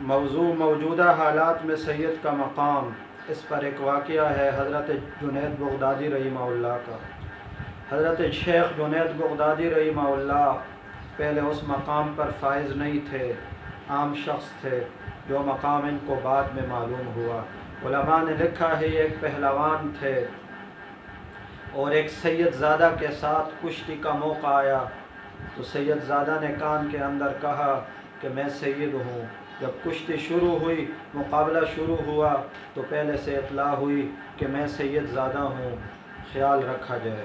موضوع موجودہ حالات میں سید کا مقام، اس پر ایک واقعہ ہے حضرت جنید بغدادی رحمہ اللہ کا۔ حضرت شیخ جنید بغدادی رحمہ اللہ پہلے اس مقام پر فائز نہیں تھے، عام شخص تھے، جو مقام ان کو بعد میں معلوم ہوا۔ علماء نے لکھا ہے یہ ایک پہلوان تھے، اور ایک سید زادہ کے ساتھ کشتی کا موقع آیا تو سید زادہ نے کان کے اندر کہا کہ میں سید ہوں۔ جب کشتی شروع ہوئی، مقابلہ شروع ہوا، تو پہلے سے اطلاع ہوئی کہ میں سید زادہ ہوں، خیال رکھا جائے۔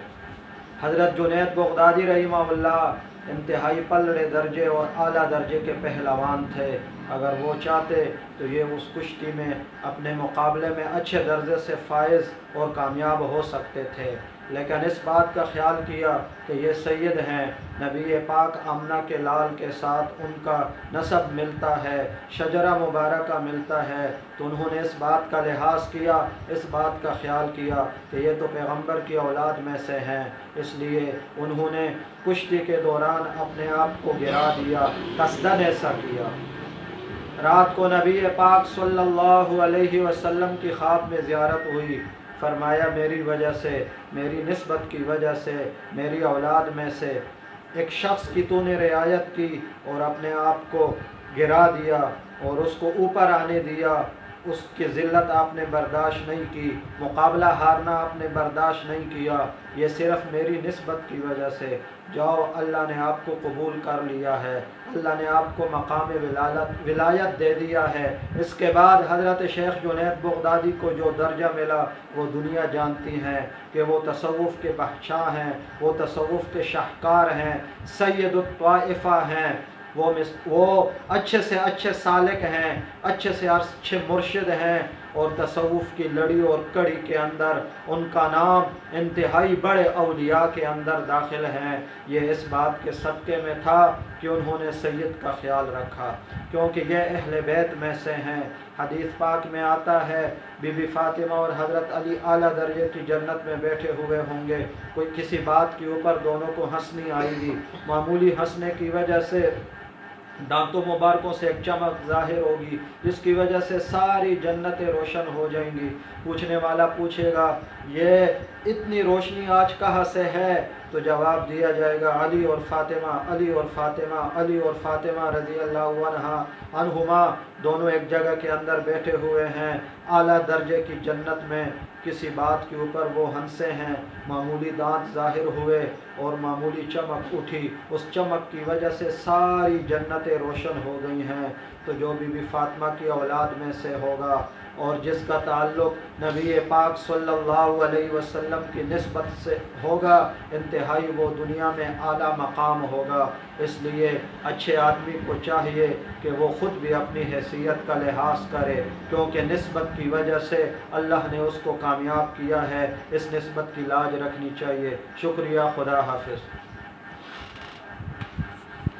حضرت جنید بغدادی رحمہ اللہ انتہائی پلڑے درجے اور اعلیٰ درجے کے پہلوان تھے۔ اگر وہ چاہتے تو یہ اس کشتی میں اپنے مقابلے میں اچھے درجے سے فائز اور کامیاب ہو سکتے تھے، لیکن اس بات کا خیال کیا کہ یہ سید ہیں، نبی پاک آمنہ کے لال کے ساتھ ان کا نسب ملتا ہے، شجرہ مبارکہ ملتا ہے، تو انہوں نے اس بات کا لحاظ کیا، اس بات کا خیال کیا کہ یہ تو پیغمبر کی اولاد میں سے ہیں، اس لیے انہوں نے کشتی کے دوران اپنے آپ کو گرا دیا، قصداً ایسا کیا۔ رات کو نبی پاک صلی اللہ علیہ وسلم کی خواب میں زیارت ہوئی، فرمایا میری وجہ سے، میری نسبت کی وجہ سے، میری اولاد میں سے ایک شخص کی تو نے رعایت کی اور اپنے آپ کو گرا دیا اور اس کو اوپر آنے دیا، اس کی ذلت آپ نے برداشت نہیں کی، مقابلہ ہارنا آپ نے برداشت نہیں کیا، یہ صرف میری نسبت کی وجہ سے۔ جاؤ، اللہ نے آپ کو قبول کر لیا ہے، اللہ نے آپ کو مقام ولایت دے دیا ہے۔ اس کے بعد حضرت شیخ جنید بغدادی کو جو درجہ ملا وہ دنیا جانتی ہیں کہ وہ تصوف کے بادشاہ ہیں، وہ تصوف کے شاہکار ہیں، سید الطائفہ ہیں، وہ اچھے سے اچھے سالک ہیں، اچھے سے اچھے مرشد ہیں، اور تصوف کی لڑی اور کڑی کے اندر ان کا نام انتہائی بڑے اولیاء کے اندر داخل ہیں۔ یہ اس بات کے صدقے میں تھا کہ انہوں نے سید کا خیال رکھا، کیونکہ یہ اہل بیت میں سے ہیں۔ حدیث پاک میں آتا ہے بی بی فاطمہ اور حضرت علی اعلیٰ درجے کی جنت میں بیٹھے ہوئے ہوں گے، کوئی کسی بات کے اوپر دونوں کو ہنسنی آئے گی، معمولی ہنسنے کی وجہ سے دانتوں مبارکوں سے ایک چمک ظاہر ہوگی، جس کی وجہ سے ساری جنتیں روشن ہو جائیں گی۔ پوچھنے والا پوچھے گا یہ اتنی روشنی آج کہاں سے ہے؟ تو جواب دیا جائے گا علی اور فاطمہ، علی اور فاطمہ، علی اور فاطمہ رضی اللہ عنہما دونوں ایک جگہ کے اندر بیٹھے ہوئے ہیں، اعلیٰ درجے کی جنت میں، کسی بات کے اوپر وہ ہنسے ہیں، معمولی دانت ظاہر ہوئے اور معمولی چمک اٹھی، اس چمک کی وجہ سے ساری جنتیں روشن ہو گئی ہیں۔ تو جو بی بی فاطمہ کی اولاد میں سے ہوگا اور جس کا تعلق نبی پاک صلی اللہ علیہ وسلم کی نسبت سے ہوگا، انتہائی وہ دنیا میں اعلیٰ مقام ہوگا۔ اس لیے اچھے آدمی کو چاہیے کہ وہ خود بھی اپنی حیثیت کا لحاظ کرے، کیونکہ نسبت کی وجہ سے اللہ نے اس کو کامیاب کیا ہے، اس نسبت کی لاج رکھنی چاہیے۔ شکریہ، خدا حافظ۔